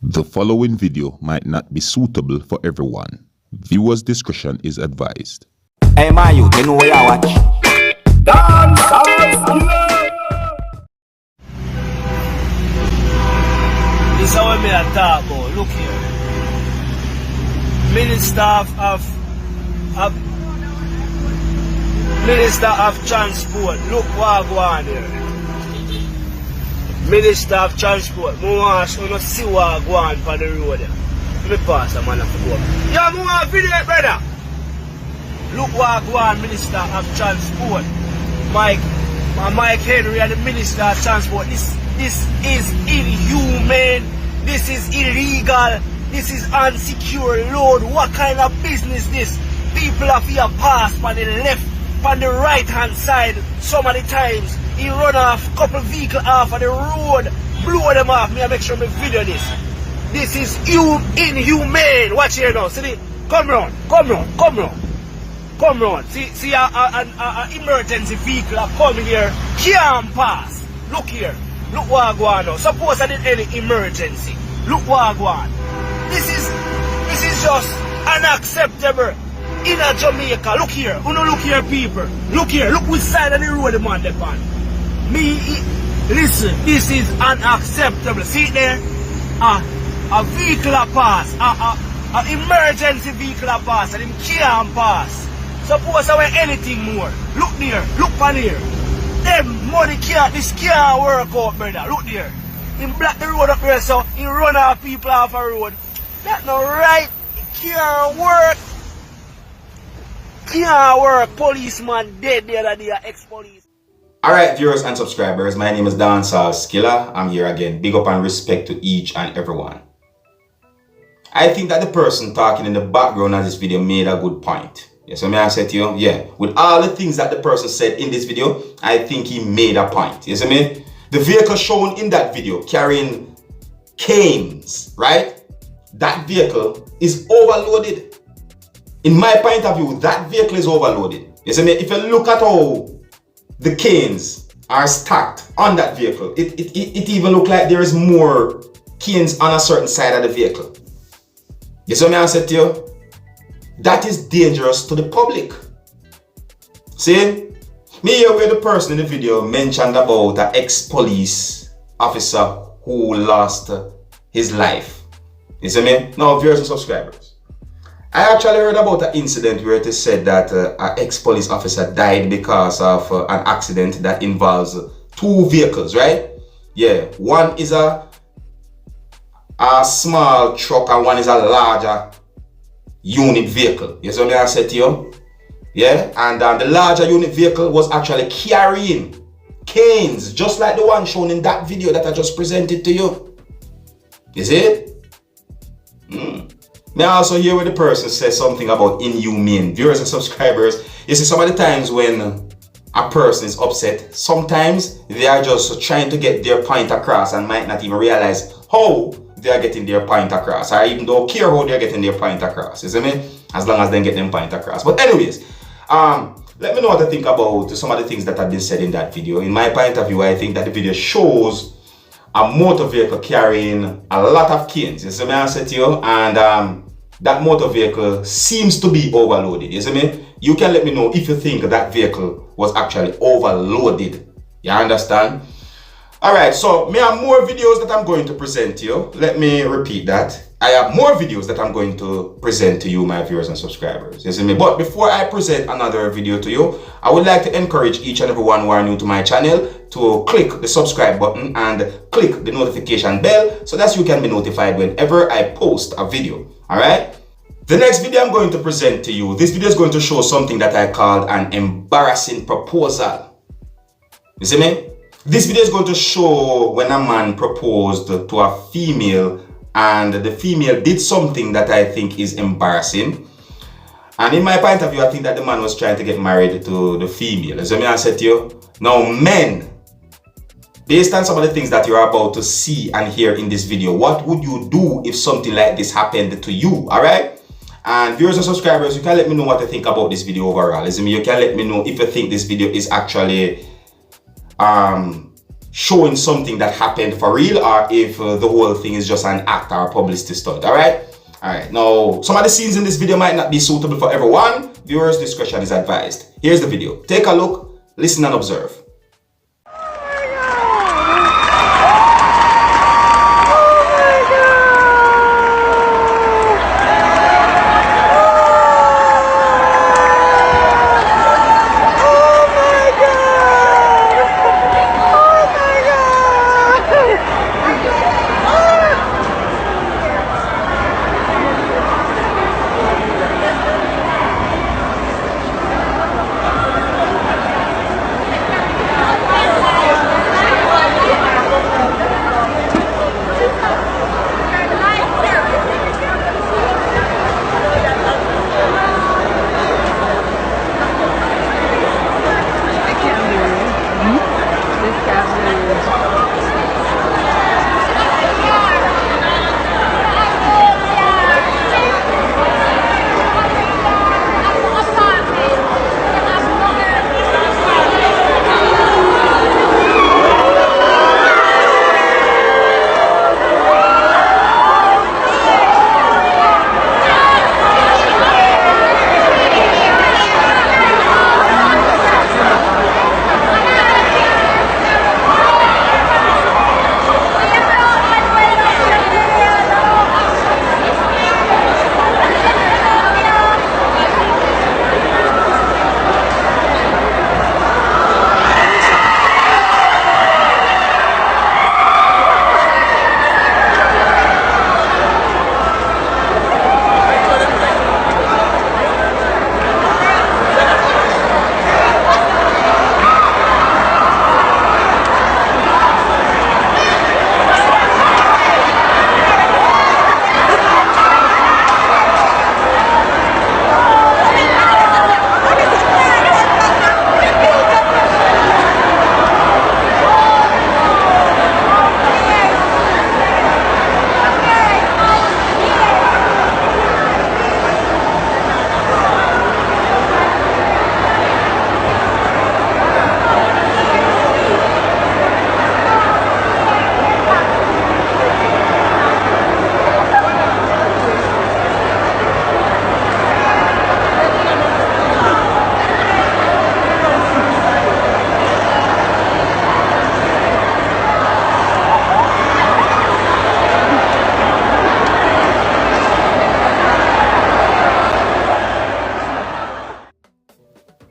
The following video might not be suitable for everyone. Viewers' discretion is advised. Hey man, you know where I watch? Dancehall. This is how I talk about. Look here. Minister of Transport. Look what I go on here. Minister of Transport. I want to see what I go on for the road. Let me pass a man to go. Yeah, I want a video, brother. Look what I go on, Minister of Transport. Mike Henry and the Minister of Transport. This is inhumane. This is illegal. This is unsecure load. What kind of business this? People have here pass on the left, on the right hand side. Some of the times he run off couple vehicles off of the road, blow them off. Me I make sure me video this. This is inhumane. Watch here now. See, come round. See an emergency vehicle are coming here, can't pass. Look here. Look what I go on now. Suppose I did any emergency. Look what I go on. This is just unacceptable in a Jamaica. Look here. Who no look here, people? Look here. Look which side of the road the man depend. Listen. This is unacceptable. See there? A vehicle a pass. A emergency vehicle a pass, and him can't pass. Suppose I wear anything more. Look there. Look on here. Them money can't. This can't work out, brother. Look there. Him block the road up there, so he run off people off a road. That's not right. It can't work. Can't work. Policeman dead the other day, ex-police. Alright, viewers and subscribers, my name is Dancehall Skilla. I'm here again. Big up and respect to each and everyone. I think that the person talking in the background of this video made a good point. Yes, so may I say to you, yeah, with all the things that the person said in this video, I think he made a point. You see me? The vehicle shown in that video carrying canes, right? That vehicle is overloaded. In my point of view, that vehicle is overloaded. You see me? If you look at how the canes are stacked on that vehicle, it even looks like there is more canes on a certain side of the vehicle. You see what I said to you? That is dangerous to the public. See? Me here where the person in the video mentioned about an ex-police officer who lost his life. You see me? Now, viewers and subscribers, I actually heard about an incident where it is said that an ex-police officer died because of an accident that involves two vehicles, right? Yeah, one is a small truck and one is a larger unit vehicle. You see what I said to you? Yeah, and the larger unit vehicle was actually carrying canes, just like the one shown in that video that I just presented to you. You see it? May I also hear where the person says something about inhumane. Viewers and subscribers, you see, some of the times when a person is upset, sometimes they are just trying to get their point across and might not even realize how they are getting their point across, or even don't care how they are getting their point across. You see me? As long as they get them point across. But anyways, let me know what to think about some of the things that have been said in that video. In my point of view, I think that the video shows a motor vehicle carrying a lot of canes. You see me? I said to you, and that motor vehicle seems to be overloaded. You see me? You can let me know if you think that vehicle was actually overloaded. You understand? Alright, so I have more videos that I'm going to present to you. Let me repeat that. I have more videos that I'm going to present to you, my viewers and subscribers. You see me? But before I present another video to you, I would like to encourage each and everyone who are new to my channel to click the subscribe button and click the notification bell so that you can be notified whenever I post a video. Alright? The next video I'm going to present to you, this video is going to show something that I called an embarrassing proposal. You see me? This video is going to show when a man proposed to a female and the female did something that I think is embarrassing. And in my point of view, I think that the man was trying to get married to the female. As I said to you, now men, based on some of the things that you're about to see and hear in this video, what would you do if something like this happened to you? Alright? And viewers and subscribers, you can let me know what you think about this video overall. You can let me know if you think this video is actually showing something that happened for real, or if the whole thing is just an act or a publicity stunt. Alright? Alright, now some of the scenes in this video might not be suitable for everyone. Viewers' discretion is advised. Here's the video. Take a look, listen and observe.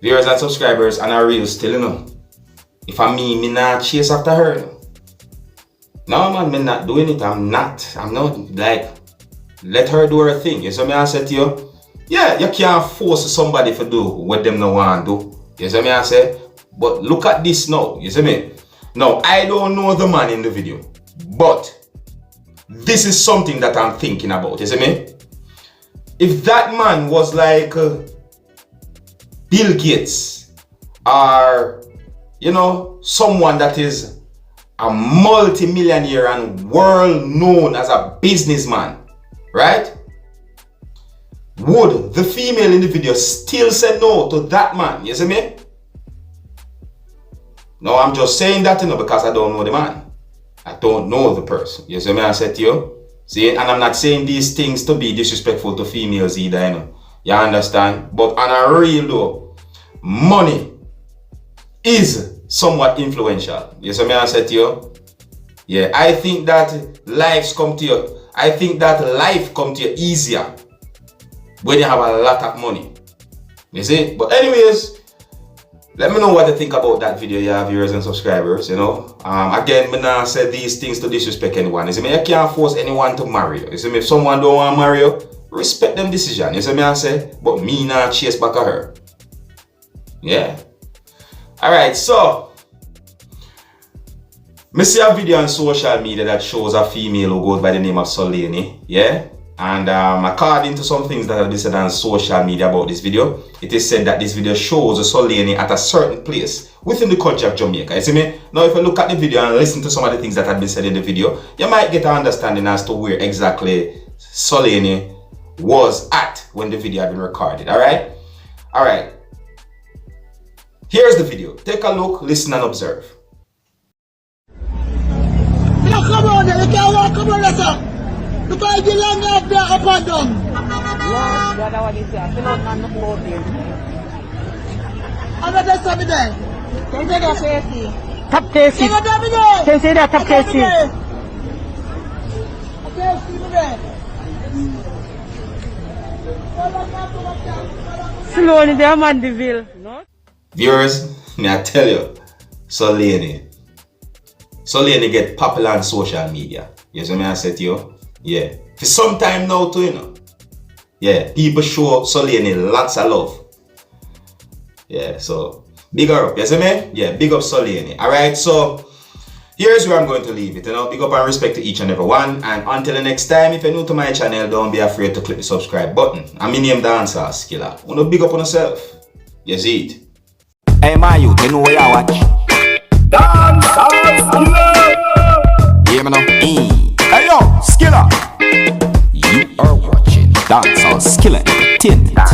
Viewers and subscribers, and are real still, you know. If I me not chase after her. You know. No man, me not doing it. I'm not like, let her do her thing. You see me I say to you? Yeah, you can't force somebody to do what them no want to do. You see me I say? But look at this now. You see me? Now, I don't know the man in the video, but this is something that I'm thinking about. You see me? If that man was like Bill Gates, or you know, someone that is a multi-millionaire and world known as a businessman, right? Would the female in the video still say no to that man? You see me? No, I'm just saying that, you know, because I don't know the man. I don't know the person. You see me? I said to you. See, and I'm not saying these things to be disrespectful to females either, you know. You understand? But on a real though, money is somewhat influential. You see me? I said to you. Yeah, I think that life come to you easier when you have a lot of money. You see? But anyways, let me know what you think about that video, yeah, viewers and subscribers, you know. Again, me not say these things to disrespect anyone. You see me? You can't force anyone to marry you. You see me? If someone don't want to marry you, respect them decision. You see me? I say, but me not chase back at her. Yeah. Alright, so me see a video on social media that shows a female who goes by the name of Solaine, yeah? And according to some things that have been said on social media about this video, it is said that this video shows a Solaine at a certain place within the country of Jamaica. You see me? Now if you look at the video and listen to some of the things that have been said in the video, you might get an understanding as to where exactly Solaine was at when the video had been recorded, alright? Alright. Here's the video. Take a look, listen and observe. come on there. You can't walk come on there, sir. Because you long up there up and down. Yes, the other one is here. Fill out and look out there. I'm not just coming there. Can you say that tasty? Top tasty. I'm not coming there. Can you say that top tasty? Okay, see me there. Slowly, they are Mandeville. No? Viewers, may I tell you, Solaine get popular on social media. You see me I said to you? Yeah. For some time now too, you know. Yeah, people show Solaine lots of love. Yeah, so big her up, you see me? Yeah, big up Solaine. Alright, so here's where I'm going to leave it, you know. Big up and respect to each and every one. And until the next time, if you're new to my channel, don't be afraid to click the subscribe button. I'm in name Dancehall Skilla. Wanna big up on yourself. You see it? Hey my youth, you know where you watch? Dancehall skilla. Yeah, man. Hey yo, Skilla. You are watching Dancehall Skilla Entertainment.